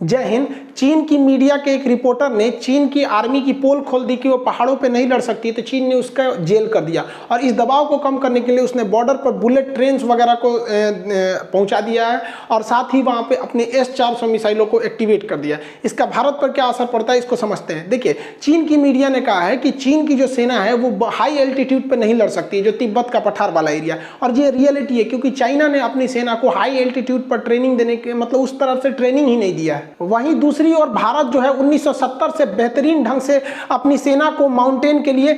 जय हिंद। चीन की मीडिया के एक रिपोर्टर ने चीन की आर्मी की पोल खोल दी कि वो पहाड़ों पे नहीं लड़ सकती, तो चीन ने उसका जेल कर दिया और इस दबाव को कम करने के लिए उसने बॉर्डर पर बुलेट ट्रेन्स वगैरह को पहुंचा दिया है और साथ ही वहां पे अपने S-400 मिसाइलों को एक्टिवेट कर दिया। इसका भारत पर क्या असर पड़ता है इसको समझते हैं। देखिए, चीन की मीडिया ने कहा है कि चीन की जो सेना है वो हाई एल्टीट्यूड पर नहीं लड़ सकती, जो तिब्बत का पठार वाला एरिया, और ये रियलिटी है क्योंकि चाइना ने अपनी सेना को हाई एल्टीट्यूड पर ट्रेनिंग देने के मतलब उस तरह से ट्रेनिंग ही नहीं दिया है। वहीं दूसरी और भारत जो है 1970 से बेहतरीन ढंग से अपनी सेना को माउंटेन के लिए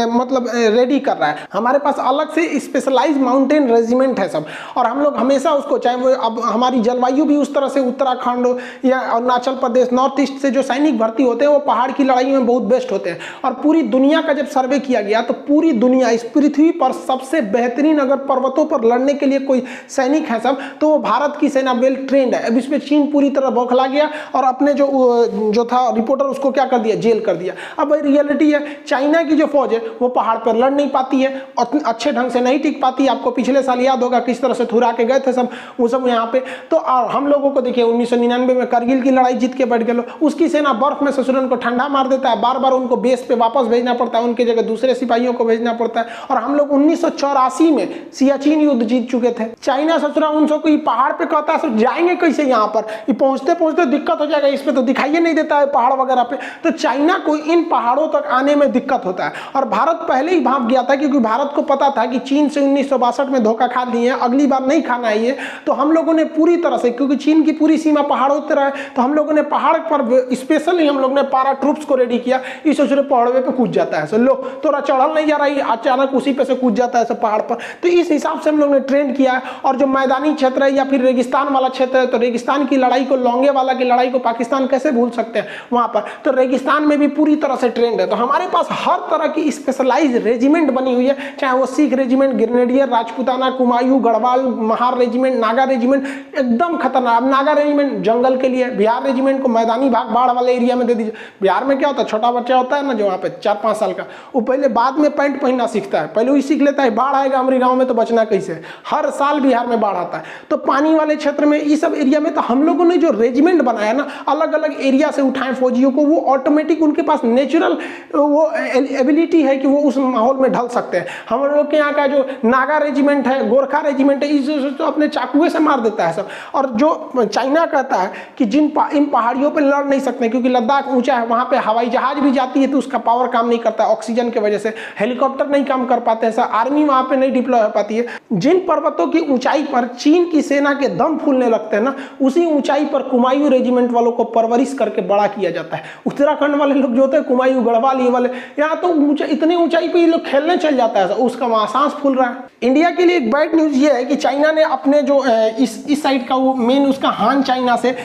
मतलब रेडी कर रहा है। हमारे पास अलग से स्पेशलाइज्ड माउंटेन रेजिमेंट है सब, और हम लोग हमेशा उसको, चाहे वो अब हमारी जलवायु भी उस तरह से उत्तराखंड या अरुणाचल प्रदेश नॉर्थ ईस्ट से जो सैनिक भर्ती होते हैं वो पहाड़ की लड़ाई में बहुत बेस्ट होते हैं। और पूरी दुनिया का जब सर्वे किया गया तो पूरी दुनिया, इस पृथ्वी पर सबसे बेहतरीन अगर पर्वतों पर लड़ने के लिए कोई सैनिक है सब, तो वो भारत की सेना वेल ट्रेंड है। अब इसमें चीन पूरी तरह बौखला गया और अपने जो था रिपोर्टर उसको क्या कर दिया, जेल कर दिया। अब रियलिटी है, चाइना की जो फौज है वो पहाड़ पर लड़ नहीं पाती है, अच्छे ढंग से नहीं टिक पाती। आपको पिछले साल याद होगा किस तरह से थुरा के गए थे सब वो सब यहाँ पे। तो हम लोगों को देखिए 1999 में करगिल की लड़ाई जीत के बैठ गए, उसकी सेना बर्फ में ससुरन को ठंडा मार देता है, बार बार उनको बेस पे वापस भेजना पड़ता है, उनके जगह दूसरे सिपाहियों को भेजना पड़ता है। और हम लोग 1984 में सियाचिन युद्ध जीत चुके थे। चाइना ससुरा उनसे कोई पहाड़ पे कहता है जाएंगे कैसे, यहाँ पर पहुंचते पहुंचते दिक्कत हो जाएगा, इस पे तो दिखाई नहीं देता है पहाड़ वगैरह पे। तो चाइना को इन पहाड़ों तक आने में दिक्कत होता है और भारत पहले ही भाग गया था क्योंकि भारत को पता था कि चीन से 1962 में धोखा खा लिए हैं, अगली बार नहीं खाना है ये। तो हम लोगों ने पूरी तरह से, क्योंकि चीन की पूरी सीमा पहाड़ों पर है, तो हम लोगों ने पहाड़ पर स्पेशली हम लोग ने पारा ट्रूप्स को रेडी किया। इस पहाड़ों पे कूद जाता है, लो तोरा चढ़ल नहीं जा रही, अचानक उसी पे से कूद जाता है सब पहाड़ पर। तो इस हिसाब से हम लोग ने ट्रेन किया है। और जो मैदानी क्षेत्र है या फिर रेगिस्तान वाला क्षेत्र है, तो रेगिस्तान की लड़ाई को, लोंगे वाला की लड़ाई को पाकिस्तान कैसे भूल सकते हैं वहां पर। तो रेगिस्तान में भी पूरी तरह से ट्रेंड है। तो हमारे पास हर तरह की स्पेशलाइज्ड रेजिमेंट बनी हुई है, चाहे वो Sikh regiment, grenadier, Rajputana, Kumaon, Garhwal, Mahar regiment, Naga regiment, एकदम खतरनाक। अब नागा रेजिमेंट जंगल के लिए, बिहार रेजिमेंट को मैदानी भाग बाढ़ वाले एरिया में दे दीजिए। बिहार में क्या होता है, छोटा बच्चा होता है ना जो वहाँ पे 4-5 साल का, वो पहले बाद में पैंट पहनना सीखता है, पहले वही सीख लेता है बाढ़ आएगा हमारे गाँव में तो बचना कैसे। हर साल बिहार में बाढ़ आता है। तो पानी वाले क्षेत्र में, इस सब एरिया में, तो हम लोगों ने जो रेजिमेंट बनाया ना, अलग अलग एरिया से उठाए फौजियों को, वो ऑटोमेटिक उनके पास नेचुरल वो एबिलिटी है कि वो उस माहौल में ढल सकते हैं। हम लोग के यहाँ का जो नागा रेजिमेंट है, गोरखा रेजिमेंट है, इस तो अपने चाकुए से मार देता है सब। और जो चाइना कहता है कि इन पहाड़ियों पर लड़ नहीं सकते क्योंकि लद्दाख ऊंचा है, वहां पे हवाई जहाज भी जाती है तो उसका पावर काम नहीं करता ऑक्सीजन की वजह से, हेलीकॉप्टर नहीं काम कर पाते हैं, आर्मी वहां पे नहीं डिप्लॉय हो पाती है। जिन पर्वतों की ऊंचाई पर चीन की सेना के दम फूलने लगते हैं ना, उसी ऊंचाई पर कुमायूं रेजिमेंट वालों को परवरिश करके बड़ा किया जाता है। उत्तराखंड वाले लोग जो होते हैं, कुमायूं, गढ़वाल, ये वाले, यहाँ तो इतनी ऊंचाई पे ये लोग खेलने चल जाता है, उसका वहां सांस फूल रहा है। इंडिया के लिए एक बैड न्यूज ये है कि चाइना ने अपने जो इस साइड का वो मेन उसका हान चाइना से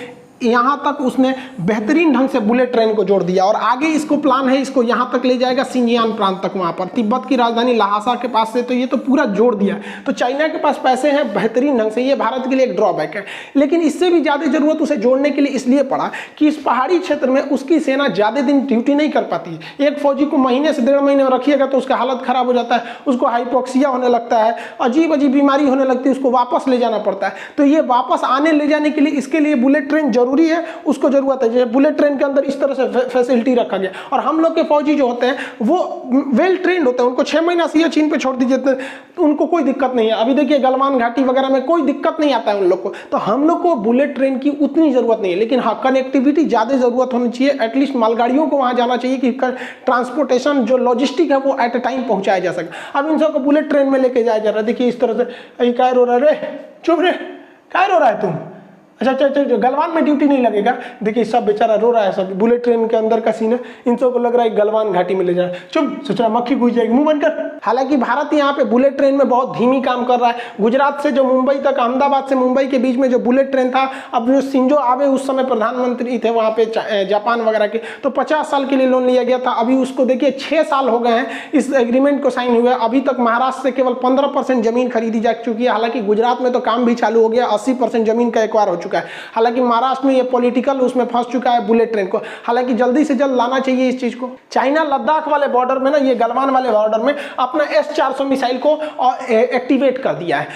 यहाँ तक उसने बेहतरीन ढंग से बुलेट ट्रेन को जोड़ दिया और आगे इसको प्लान है, इसको यहाँ तक ले जाएगा सिंजियान प्रांत तक, वहाँ पर तिब्बत की राजधानी लहासा के पास से। तो ये तो पूरा जोड़ दिया। तो चाइना के पास पैसे हैं बेहतरीन ढंग से, ये भारत के लिए एक ड्रॉबैक है। लेकिन इससे भी ज़्यादा जरूरत उसे जोड़ने के लिए इसलिए पड़ा कि इस पहाड़ी क्षेत्र में उसकी सेना ज़्यादा दिन ड्यूटी नहीं कर पाती है। एक फौजी को महीने से 1.5 महीने में रखिएगा तो उसका हालत खराब हो जाता है, उसको हाइपोक्सिया होने लगता है, अजीब अजीब बीमारी होने लगती है, उसको वापस ले जाना पड़ता है। तो ये वापस आने ले जाने के लिए, इसके लिए बुलेट ट्रेन जरूरी है, उसको जरूरत है। जैसे बुलेट ट्रेन के अंदर इस तरह से फैसिलिटी रखा गया। और हम लोग के फौजी जो होते हैं वो वेल ट्रेंड होते हैं, उनको 6 महीना सियाचिन पे छोड़ दीजिए तो उनको कोई दिक्कत नहीं है। अभी देखिए गलवान घाटी वगैरह में कोई दिक्कत नहीं आता है उन लोग को। तो हम लोग को बुलेट ट्रेन की उतनी जरूरत नहीं है, लेकिन हाँ कनेक्टिविटी ज्यादा जरूरत होनी चाहिए। एटलीस्ट मालगाड़ियों को वहां जाना चाहिए कि ट्रांसपोर्टेशन जो लॉजिस्टिक है वो एट ए टाइम पहुंचाया जा सके। अब इन सबको बुलेट ट्रेन में लेके जाया जा रहा है। देखिए इस तरह से, क्या रो रहा है रे, चुप रे, क्या रो रहा है तुम, अच्छा, गलवान में ड्यूटी नहीं लगेगा। देखिए सब बेचारा रो रहा है, सब बुलेट ट्रेन के अंदर का सीन है। इन सबको लग रहा है गलवान घाटी में ले जाए। चुप, सोच रहा मक्खी घुस जाएगी, मुंह बंद कर। हालांकि भारत यहाँ पे बुलेट ट्रेन में बहुत धीमी काम कर रहा है। गुजरात से जो मुंबई तक, अहमदाबाद से मुंबई के बीच में जो बुलेट ट्रेन था, अब जो शिंजो आबे उस समय प्रधानमंत्री थे वहाँ पे जापान वगैरह के, तो 50 साल के लिए लोन लिया गया था। अभी उसको देखिए 6 साल हो गए हैं इस एग्रीमेंट को साइन हुए, अभी तक महाराष्ट्र से केवल 15% जमीन खरीदी जा चुकी है। हालांकि गुजरात में तो काम भी चालू हो गया, 80% जमीन का एक्वायर हो चुका है। चुका है। हालांकि महाराष्ट्र में ये पॉलिटिकल उसमें फंस चुका है बुलेट ट्रेन को, हालांकि जल्दी से जल्द लाना चाहिए इस चीज को। चाइना लद्दाख वाले बॉर्डर में ना, ये गलवान वाले बॉर्डर में अपना S-400 मिसाइल को एक्टिवेट कर दिया है।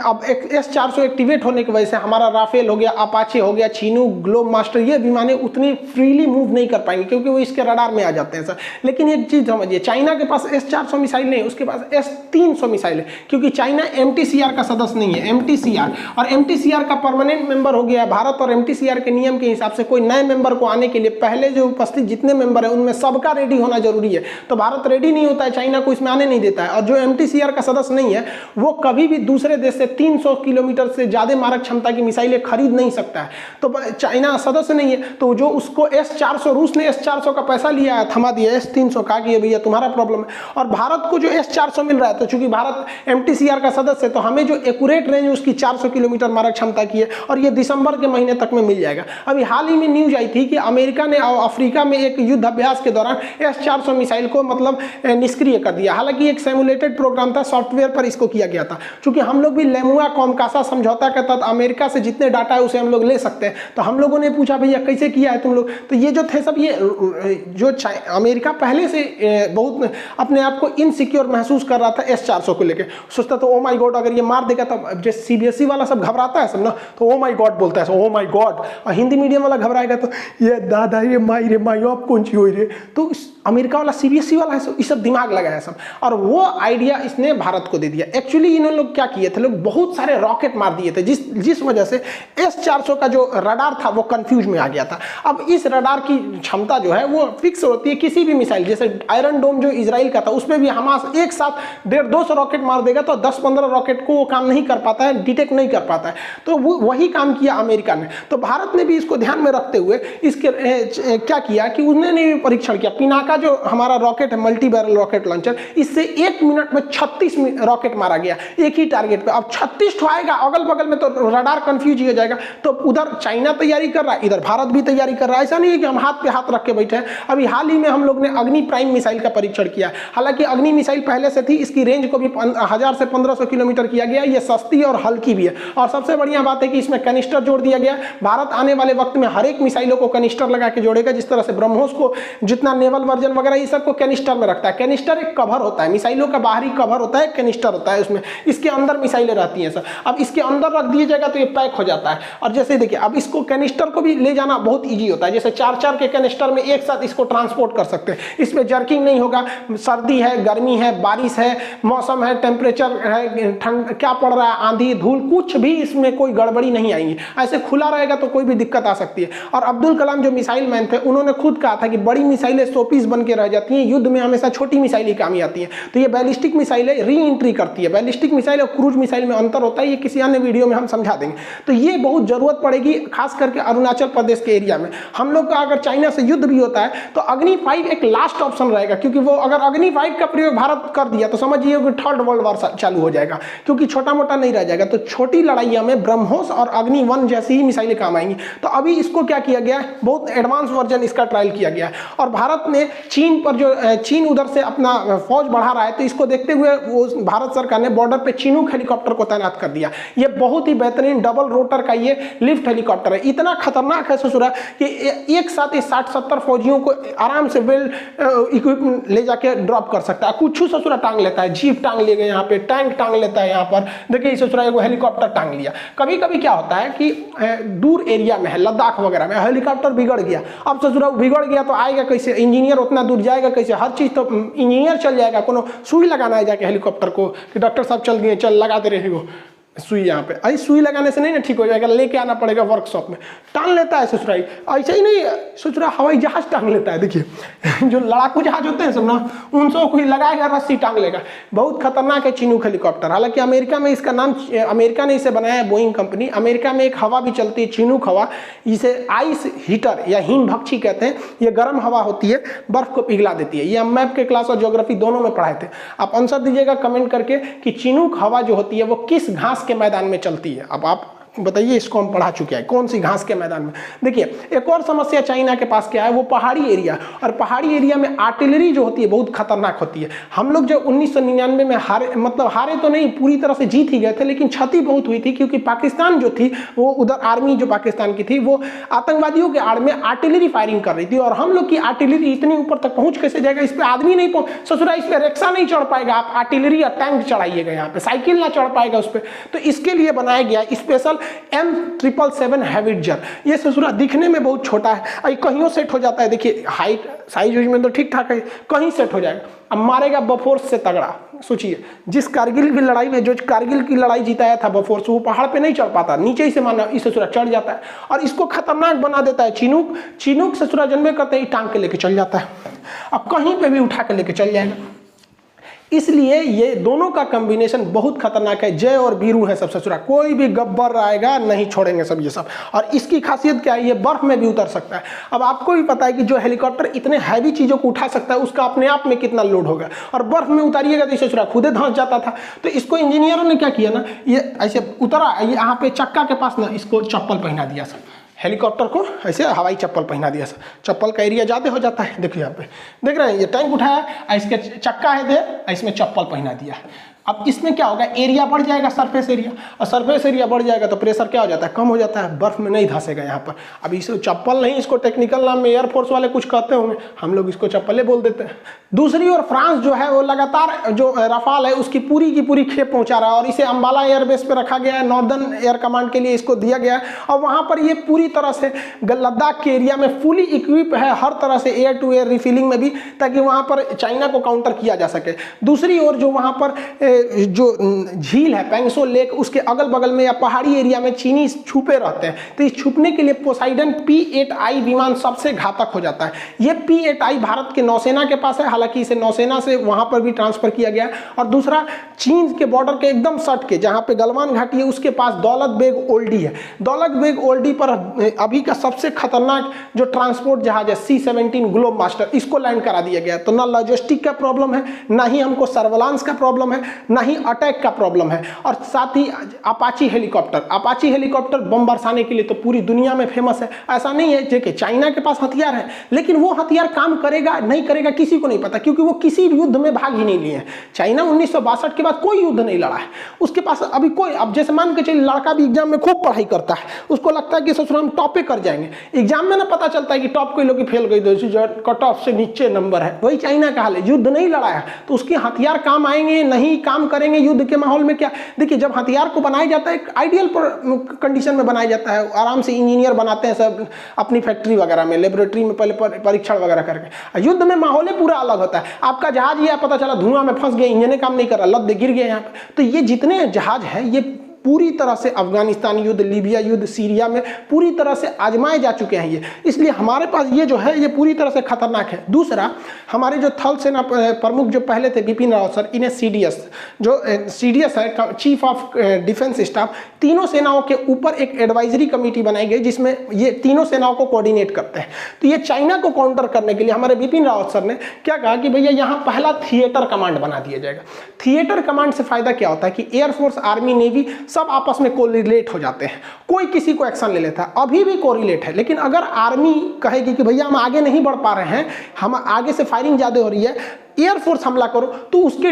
अब S-400 एक्टिवेट होने की वजह से हमारा राफेल हो गया, अपाचे हो गया, चीनू, ग्लोब मास्टर, ये विमानें उतनी फ्रीली मूव नहीं कर पाएंगे क्योंकि वो इसके रडार में आ जाते हैं सर। लेकिन एक चीज समझिए, चाइना के पास S-400 मिसाइल नहीं, उसके पास S-300 मिसाइल है, क्योंकि चाइना MTCR का सदस्य नहीं है। MTCR और MTCR का परमानेंट मेंबर हो गया है भारत, और MTCR के नियम के हिसाब से कोई नए मेंबर को आने के लिए पहले जो उपस्थित जितने मेंबर है उनमें सबका रेडी होना जरूरी है। तो भारत रेडी नहीं होता है, चाइना को इसमें आने नहीं देता है। और जो MTCR का सदस्य नहीं है वो कभी भी दूसरे देश से 300 किलोमीटर से ज्यादा मारक क्षमता की मिसाइलें खरीद नहीं सकता है। तो चाइना सदस्य नहीं है, तो जो उसको S-400, रूस ने S-400 का पैसा लिया है, थमा दिया S-300 का कि भैया तुम्हारा प्रॉब्लम है। और भारत को जो S-400 मिल रहा है, तो चूंकि भारत MTCR का सदस्य है तो हमें जो एक्यूरेट रेंज उसकी 400 किलोमीटर मारक क्षमता की है, और ये दिसंबर के महीने तक में मिल जाएगा। अभी हाल ही में न्यूज आई थी कि अमेरिका ने अफ्रीका में एक युद्ध अभ्यास के दौरान S-400 मिसाइल को मतलब निष्क्रिय कर दिया। हालांकि एक सिमुलेटेड प्रोग्राम था, सॉफ्टवेयर पर इसको किया गया था। चूंकि हम लोग भी लेमुआ कॉमकासा समझौता के तहत अमेरिका से जितने डाटा है उसे हम लोग ले सकते हैं, तो हम लोगों ने पूछा भैया कैसे किया है तुम लोग। तो ये जो थे सब, ये जो अमेरिका पहले से बहुत अपने आप को इनसिक्योर महसूस कर रहा था S-400 को लेकर, सोचता तो ओ माय गॉड अगर ये मार देगा, तो जैसे CBSE वाला सब घबराता है सब ना, तो ओ माय गॉड बोलता है, ओ माय गॉड। और हिंदी मीडियम वाला घबराएगा तो ये दादा ये माई रे माई आप कौन सी हो रे। तो अमेरिका वाला CBSE वाला है ये सब दिमाग लगाया सब, और वो आइडिया इसने भारत को दे दिया। एक्चुअली इन्होंने लोग क्या किए थे, लोग बहुत सारे रॉकेट मार दिए थे, जिस वजह से S-400 का जो रडार था वो कंफ्यूज में आ गया था। अब इस रडार की क्षमता जो है वो फिक्स होती है किसी भी मिसाइल, जैसे आयरन डोम जो इजराइल का था उसमें भी हमास एक साथ 150-200 रॉकेट मार देगा तो 10-15 रॉकेट को वो काम नहीं कर पाता है, डिटेक्ट नहीं कर पाता है। तो वो वही काम किया अमेरिका ने। तो भारत ने भी इसको ध्यान में रखते हुए इसके क्या किया कि उन्होंने भी परीक्षण किया। पिनाका जो हमारा रॉकेट है, मल्टी बैरल रॉकेट लॉन्चर, इससे 1 मिनट में 36 रॉकेट मारा गया एक ही टारगेट पे। अब 36 आएगा, अगल बगल में तो रडार कंफ्यूज हो जाएगा। तो उधर चाइना तैयारी कर रहा है, इधर भारत भी तैयारी कर रहा है। ऐसा नहीं है कि हम हाथ पे हाथ रख के बैठे हैं। अभी हाल ही में हम लोग ने अग्नि प्राइम मिसाइल का परीक्षण किया। हालांकि अग्नि मिसाइल पहले से थी, इसकी रेंज को भी 1000 से 1500 किलोमीटर किया गया। ये सस्ती और हल्की भी है, और सबसे बढ़िया बात है कि इसमें कैनिस्टर जोड़ दिया गया। भारत आने वाले वक्त में हर एक मिसाइलों को कैनिस्टर लगा के जोड़ेगा, जिस तरह से ब्रह्मोस को जितना नेवल वर्जन वगैरह ये सब को कैनिस्टर में रखता है। कैनिस्टर एक कवर होता है, मिसाइलों का बाहरी कवर होता है, कैनिस्टर होता है उसमें, इसके अंदर मिसाइलें रहती हैं सर। अब इसके अंदर रख दिया जाएगा तो ये पैक हो जाता है। और जैसे देखिए, अब इसको कैनिस्टर को भी ले जाना बहुत ईजी होता है, जैसे 4-4 के कैनिस्टर में एक साथ इसको ट्रांसपोर्ट कर सकते हैं। इसमें जर्किंग नहीं होगा। सर्दी है, गर्मी है, बारिश है, मौसम है, टेम्परेचर है, ठंड क्या पड़ रहा है, आंधी धूल, कुछ भी इसमें कोई गड़बड़ी नहीं आएंगी। ऐसे खुला रहेगा तो कोई भी दिक्कत आ सकती है। और अब्दुल कलाम जो मिसाइल मैन थे, उन्होंने खुद कहा था कि बड़ी मिसाइलें शोपीस बन के रह जाती हैं, युद्ध में हमेशा छोटी मिसाइलें काम आती हैं। तो ये बैलिस्टिक मिसाइलें री एंट्री करती है। बैलिस्टिक मिसाइल और क्रूज मिसाइल में अंतर होता है, ये किसी अन्य वीडियो में हम समझा देंगे। तो ये बहुत जरूरत पड़ेगी, खास करके अरुणाचल प्रदेश के एरिया में। हम लोग का अगर चाइना से युद्ध भी होता है तो अग्नि 5 एक लास्ट ऑप्शन रहेगा, क्योंकि वो अगर अग्नि 5 का प्रयोग भारत कर दिया तो समझिए कि 3rd वर्ल्ड वॉर चालू हो जाएगा, क्योंकि छोटा मोटा नहीं रह जाएगा। तो छोटी लड़ाइयों में ब्रह्मोस और अग्नि 1 जैसी ही मिसाइलें काम आएंगी। तो अभी इसको क्या किया गया है, बहुत एडवांस वर्जन इसका ट्रायल किया गया है। और भारत ने चीन पर जो चीन उधर से अपना फौज बढ़ा रहा है, तो इसको देखते हुए वो भारत सरकार ने बॉर्डर पे चिनूक हेलीकॉप्टर को तैनात कर दिया। ये बहुत ही बेहतरीन डबल रोटर का ये लिफ्ट हेलीकॉप्टर है। इतना खतरनाक है ससुरा कि एक साथ 60-70 फौजियों को आराम से वेल इक्विपमेंट ले जाके ड्रॉप कर सकता है। कुछ ससुरा टांग लेता है, जीप टांग ले गए यहाँ पे, टैंक टांग लेता है यहाँ पर। देखिए ससुरा एगो हेलीकॉप्टर टांग लिया। कभी कभी क्या होता है कि दूर एरिया में है, लद्दाख वगैरह में हेलीकॉप्टर बिगड़ गया। अब ससुरा बिगड़ गया तो आएगा कैसे, इंजीनियर उतना दूर जाएगा कैसे, हर चीज तो इंजीनियर चल जाएगा। कोनो सुई लगाना है जाके हेलीकॉप्टर को कि डॉक्टर साहब चल गए, चल लगा दे रहे हो सुई यहाँ पे। आई सुई लगाने से नहीं ना ठीक हो जाएगा, लेके आना पड़ेगा वर्कशॉप में। टांग लेता है ससुराई, ऐसा ही नहीं ससुरा हवाई जहाज टांग लेता है। देखिए जो लड़ाकू जहाज होते हैं सब ना, उनसे कोई लगाएगा रस्सी टांग लेगा। बहुत खतरनाक है चिनूक हेलीकॉप्टर। हालांकि अमेरिका में इसका नाम, अमेरिका ने इसे बनाया है, बोइंग कंपनी। अमेरिका में एक हवा भी चलती है चिनूक हवा, इसे आइस हीटर या हिम भक्षी कहते हैं। ये गर्म हवा होती है, बर्फ को पिघला देती है। ये हम मैप के क्लास और ज्योग्राफी दोनों में पढ़ाए थे। आप आंसर दीजिएगा कमेंट करके कि चिनूक हवा जो होती है वो किस घास के मैदान में चलती है। अब आप बताइए, इसको हम पढ़ा चुके हैं, कौन सी घास के मैदान में। देखिए एक और समस्या चाइना के पास क्या है, वो पहाड़ी एरिया, और पहाड़ी एरिया में आर्टिलरी जो होती है बहुत खतरनाक होती है। हम लोग जब 1999 में हारे तो नहीं, पूरी तरह से जीत ही गए थे, लेकिन क्षति बहुत हुई थी, क्योंकि पाकिस्तान जो थी वो उधर आर्मी जो पाकिस्तान की थी वो आतंकवादियों के आड़ में आर्टिलरी फायरिंग कर रही थी, और हम लोग की आर्टिलरी इतनी ऊपर तक पहुंच कैसे जाएगा, इस पे आदमी नहीं पहुंच, ससुरा इस पे रिक्शा नहीं चढ़ पाएगा, आप आर्टिलरी या टैंक चढ़ाइएगा, यहाँ पे साइकिल ना चढ़ पाएगा उस पर। तो इसके लिए बनाया गया स्पेशल M777 हैविटजर। ये ससुरा दिखने में बहुत छोटा है, कहीं सेट हो जाता है, देखिए हाइट साइज में तो ठीक ठाक है, कहीं सेट हो जाएगा, अब मारेगा बफोर्स से तगड़ा। सोचिए जिस कारगिल की लड़ाई में, जो कारगिल की लड़ाई जिताया था बफोर्स, वो पहाड़ पे नहीं चढ़ पाता, नीचे ही से माना इस ससुरा चढ़ जाता है, और इसको खतरनाक बना देता है चिनूक। चिनूक ससुरा जन्मे करते ही टांग के लेके चल जाता है, अब कहीं पे भी उठा के लेके चल जाएगा। इसलिए ये दोनों का कॉम्बिनेशन बहुत खतरनाक है। जय और बीरू है सब ससुरा, कोई भी गब्बर आएगा नहीं छोड़ेंगे सब ये सब। और इसकी खासियत क्या है, ये बर्फ में भी उतर सकता है। अब आपको भी पता है कि जो हेलीकॉप्टर इतने हैवी चीज़ों को उठा सकता है उसका अपने आप में कितना लोड होगा, और बर्फ में उतारिएगा तो ससुरा खुदे धंस जाता था। तो इसको इंजीनियरों ने क्या किया ना, ये ऐसे उतरा, ये यहाँ पे चक्का के पास ना इसको चप्पल पहना दिया सर, हेलीकॉप्टर को ऐसे हवाई चप्पल पहना दिया सर, चप्पल का एरिया ज़्यादा हो जाता है। देखिए यहाँ पे देख रहे हैं, ये टैंक उठाया, इसके चक्का है दे, इसमें चप्पल पहना दिया। अब इसमें क्या होगा, एरिया बढ़ जाएगा, सरफेस एरिया, और सरफेस एरिया बढ़ जाएगा तो प्रेशर क्या हो जाता है, कम हो जाता है, बर्फ में नहीं धंसेगा यहाँ पर। अब इस चप्पल नहीं, इसको टेक्निकल नाम में एयरफोर्स वाले कुछ कहते होंगे, हम लोग इसको चप्पलें बोल देते हैं। दूसरी ओर फ्रांस जो है वो लगातार जो रफाल है उसकी पूरी की पूरी खेप पहुंचा रहा है, और इसे अम्बाला एयरबेस पे रखा गया है, नॉर्दर्न एयर कमांड के लिए इसको दिया गया है, और वहाँ पर ये पूरी तरह से लद्दाख के एरिया में फुली इक्विप है, हर तरह से एयर टू एयर रिफिलिंग में भी, ताकि वहाँ पर चाइना को काउंटर किया जा सके। दूसरी ओर जो वहाँ पर जो झील है पेंगसो लेक, उसके अगल बगल में या पहाड़ी एरिया में चीनी छुपे रहते हैं, तो इस छुपने के लिए पोसाइडन P-8I विमान सबसे घातक हो जाता है। ये P-8I भारत के नौसेना के पास है, हालांकि इसे नौसेना से वहां पर भी ट्रांसफर किया गया है। और दूसरा, चीन के बॉर्डर के एकदम सट के जहां पे गलवान घाटी है उसके पास दौलत बेग ओल्डी है। दौलत बेग ओल्डी पर अभी का सबसे खतरनाक जो ट्रांसपोर्ट जहाज है C-17 ग्लोब मास्टर, इसको लैंड करा दिया गया है। तो ना लॉजिस्टिक का प्रॉब्लम है, ना ही हमको सर्वेलांस का प्रॉब्लम है, ना ही अटैक का प्रॉब्लम है। और साथ ही अपाची हेलीकॉप्टर बम बरसाने के लिए तो पूरी दुनिया में फेमस है। ऐसा नहीं है कि चाइना के पास हथियार है, लेकिन वो हथियार काम करेगा नहीं करेगा किसी को नहीं पता, क्योंकि वो किसी भी युद्ध में भाग ही नहीं लिए हैं। चाइना 1962 के बाद कोई युद्ध नहीं लड़ा है, उसके पास अभी कोई, अब जैसे मान के चलिए लड़का भी एग्जाम में खूब पढ़ाई करता है, उसको लगता है कि ससुर हम टॉप पे कर जाएंगे, एग्जाम में ना पता चलता है कि टॉप कोई लोग फेल गई, कट ऑफ से नीचे नंबर है। वही चाइना का हाल है, युद्ध नहीं लड़ा है तो उसके हथियार काम आएंगे नहीं काम करेंगे युद्ध के माहौल में क्या। देखिए जब हथियार को बनाया जाता है, एक आइडियल कंडीशन में बनाया जाता है, आराम से इंजीनियर बनाते हैं सब अपनी फैक्ट्री वगैरह में, लेबोरेटरी में पहले परीक्षण वगैरह करके। युद्ध में माहौल पूरा अलग होता है। आपका जहाज ये पता चला धुआं में फंस गया, इंजन काम नहीं कर रहा, लद गिर गया यहाँ पे। तो ये जितने जहाज है ये पूरी तरह से अफगानिस्तान युद्ध, लीबिया युद्ध, सीरिया में पूरी तरह से आजमाए जा चुके हैं ये, इसलिए हमारे पास ये जो है ये पूरी तरह से खतरनाक है। दूसरा, हमारे जो थल सेना प्रमुख जो पहले थे बिपिन रावत सर, इन्हें CDS है, चीफ ऑफ डिफेंस स्टाफ, तीनों सेनाओं के ऊपर एक एडवाइजरी कमेटी बनाई गई जिसमें ये तीनों सेनाओं को कोऑर्डिनेट करते हैं। तो ये चाइना को काउंटर करने के लिए हमारे बिपिन रावत सर ने क्या कहा कि भैया यहाँ पहला थिएटर कमांड बना दिया जाएगा। थिएटर कमांड से फायदा क्या होता है कि एयरफोर्स, आर्मी, नेवी सब आपस में कोरिलेट हो जाते हैं, कोई किसी को एक्शन ले लेता है। अभी भी कोरिलेट है, लेकिन अगर आर्मी कहेगी कि भैया हम आगे नहीं बढ़ पा रहे हैं, हम आगे से फायरिंग ज़्यादा हो रही है, एयरफोर्स हमला करो, तो उसके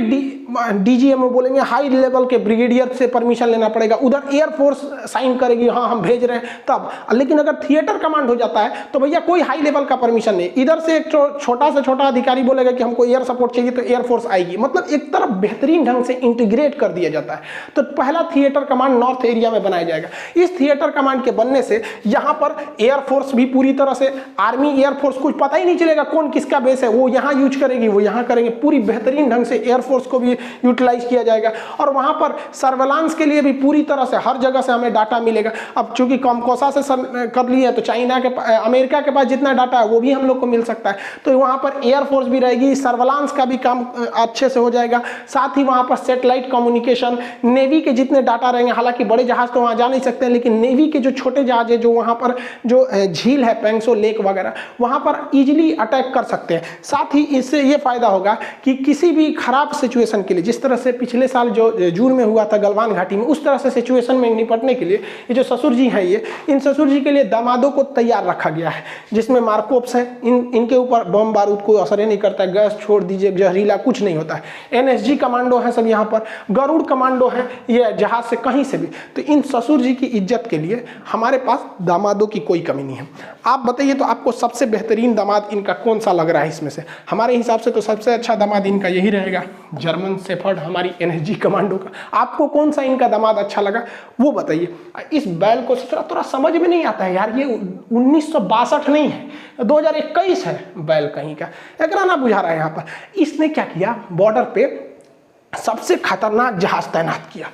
DGM बोलेंगे, हाई लेवल के ब्रिगेडियर से परमिशन लेना पड़ेगा, उधर एयरफोर्स साइन करेगी हाँ हम भेज रहे हैं तब। लेकिन अगर थिएटर कमांड हो जाता है तो भैया कोई हाई लेवल का परमिशन नहीं, इधर से एक छोटा से छोटा अधिकारी बोलेगा कि हमको एयर सपोर्ट चाहिए तो एयरफोर्स आएगी। मतलब एक तरफ बेहतरीन ढंग से इंटीग्रेट कर दिया जाता है। तो पहला थिएटर कमांड नॉर्थ एरिया में बनाया जाएगा। इस थिएटर कमांड के बनने से यहाँ पर एयरफोर्स भी पूरी तरह से, आर्मी एयरफोर्स कुछ पता ही नहीं चलेगा कौन किसका बेस है, वो यहाँ यूज करेगी वो यहाँ करेंगे, पूरी बेहतरीन ढंग से एयरफोर्स को भी यूटिलाइज किया जाएगा। और वहां पर सर्वेलांस के लिए भी पूरी तरह से हर जगह से हमें डाटा मिलेगा। अब चूंकि कॉमकोसा से कर लिए हैं तो चाइना के, अमेरिका के पास जितना डाटा है वो भी हम लोग को मिल सकता है। तो वहां पर एयरफोर्स भी रहेगी, सर्वेलांस का भी काम अच्छे से हो जाएगा। साथ ही वहां पर सैटेलाइट कम्युनिकेशन, नेवी के जितने डाटा रहेंगे, हालांकि बड़े जहाज तो वहां जा नहीं सकते हैं, लेकिन नेवी के जो छोटे जहाज है जो वहां पर जो झील है पेंगसो लेक वगैरह, वहां पर इजिली अटैक कर सकते हैं। साथ ही इससे ये फायदा होगा होगा कि किसी भी खराब सिचुएशन के लिए, जिस तरह से पिछले साल जो जून में हुआ था गलवान घाटी में, उस तरह से सिचुएशन में निपटने के लिए ये जो ससुर जी हैं, ये इन ससुर जी के लिए दामादों को तैयार रखा गया है, जिसमें मार्कोप्स है, इनके ऊपर बम बारूद कोई असर नहीं करता है, गैस छोड़ दीजिए, जहरीला कुछ नहीं होता है। NSG कमांडो है सब यहाँ पर, गरुड़ कमांडो है, ये जहाज से कहीं से भी। तो इन ससुर जी की इज्जत के लिए हमारे पास दामादों की कोई कमी नहीं है। आप बताइए तो आपको सबसे बेहतरीन दामाद इनका कौन सा लग रहा है इसमें से? हमारे हिसाब से तो सबसे अच्छा दामाद इनका यही रहेगा, जर्मन शेफर्ड, हमारी NSG कमांडो का। आपको कौन सा इनका दामाद अच्छा लगा वो बताइए। इस बैल को थोड़ा समझ में नहीं आता है यार, ये 1962 नहीं है, 2021 है बैल कहीं का, एक ना बुझा रहा है यहाँ पर। इसने क्या किया, बॉर्डर पे सबसे खतरनाक जहाज तैनात किया।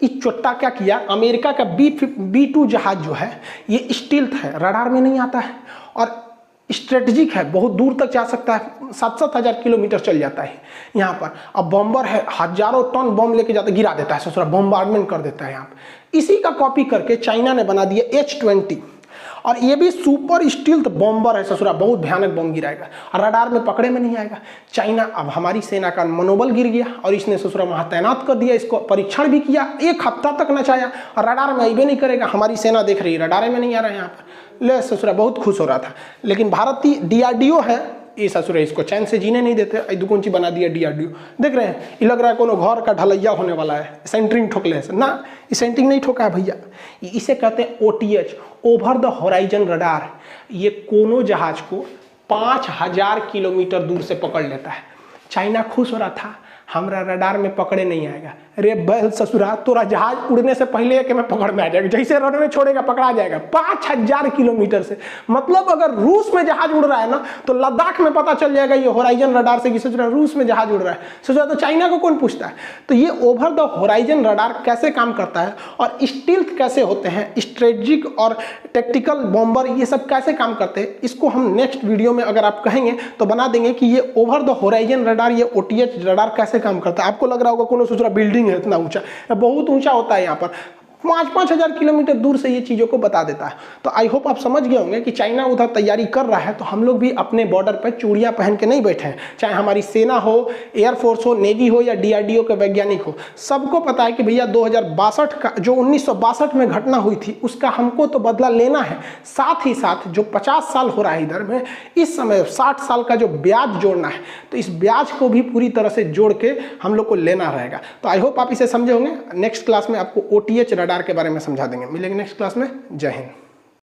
इस चोट्टा क्या किया, अमेरिका का B-2 जहाज जो है ये स्टील्थ है, रडार में नहीं आता है और स्ट्रेटेजिक है, बहुत दूर तक जा सकता है, 7-7 हज़ार किलोमीटर चल जाता है यहाँ पर। अब बॉम्बर है, हजारों टन बम लेके जाता, गिरा देता है, ससुरा बम्बार्डमेंट कर देता है यहाँ पर। इसी का कॉपी करके चाइना ने बना दिया H-20, और ये भी सुपर स्टील्थ बॉम्बर है ससुरा, बहुत भयानक बम गिराएगा और रडार में पकड़े में नहीं आएगा। चाइना, अब हमारी सेना का मनोबल गिर गया और इसने ससुरा वहाँ तैनात कर दिया, इसको परीक्षण भी किया, 1 हफ्ता तक नचाया और रडार में आइबे नहीं करेगा। हमारी सेना देख रही है रडार में नहीं आ रहा है यहाँ पर, ले ससुरा बहुत खुश हो रहा था। लेकिन भारतीय DRDO है, ये ससुरे इसको चैन से जीने नहीं देते, दुकुंची बना दिया DRDO। देख रहे हैं, ये लग रहा है कोनो घर का ढलैया होने वाला है, सेंटरिंग ठोकले से ना, ये सेंटरिंग नहीं ठोका है भैया, इसे कहते हैं OTH, over the horizon radar. ये कोनो जहाज को 5000 किलोमीटर दूर से पकड़ लेता है। चाइना खुश हो रहा था, हमरा रडार में पकड़े नहीं आएगा। रे बैल ससुरा, तोरा जहाज उड़ने से पहले कि मैं पकड़ में आ जाएगा, जैसे रनवे छोड़ेगा पकड़ा जाएगा 5000 किलोमीटर से। मतलब अगर रूस में जहाज उड़ रहा है ना, तो लद्दाख में पता चल जाएगा ये होराइजन रडार से कि ससुरा रूस में जहाज उड़ रहा है। ससुरा तो चाइना को कौन पूछता है। तो ये ओवर द होराइजन रडार कैसे काम करता है और स्टील्थ कैसे होते हैं, स्ट्रेटेजिक और टैक्टिकल बॉम्बर ये सब कैसे काम करते हैं, इसको हम नेक्स्ट वीडियो में अगर आप कहेंगे तो बना देंगे कि ये ओवर द होराइजन रडार, ये OTH रडार कैसे काम करता है। आपको लग रहा होगा कोनो ससुरा बिल्डिंग है इतना ऊंचा, बहुत ऊंचा होता है यहाँ पर, 5-5 हज़ार किलोमीटर दूर से ये चीज़ों को बता देता है। तो आई होप आप समझ गए होंगे कि चाइना उधर तैयारी कर रहा है, तो हम लोग भी अपने बॉर्डर पर चूड़ियाँ पहन के नहीं बैठे हैं। चाहे हमारी सेना हो, एयरफोर्स हो, नेवी हो या DRDO के वैज्ञानिक हो, सबको पता है कि भैया 2062 का जो 1962 में घटना हुई थी उसका हमको तो बदला लेना है। साथ ही साथ जो 50 साल हो रहा है इधर में, इस समय 60 साल का जो ब्याज जोड़ना है, तो इस ब्याज को भी पूरी तरह से जोड़ के हम लोग को लेना रहेगा। तो आई होप आप इसे समझे होंगे। नेक्स्ट क्लास में आपको OTH रडार के बारे में समझा देंगे। मिलेंगे नेक्स्ट क्लास में। जय हिंद।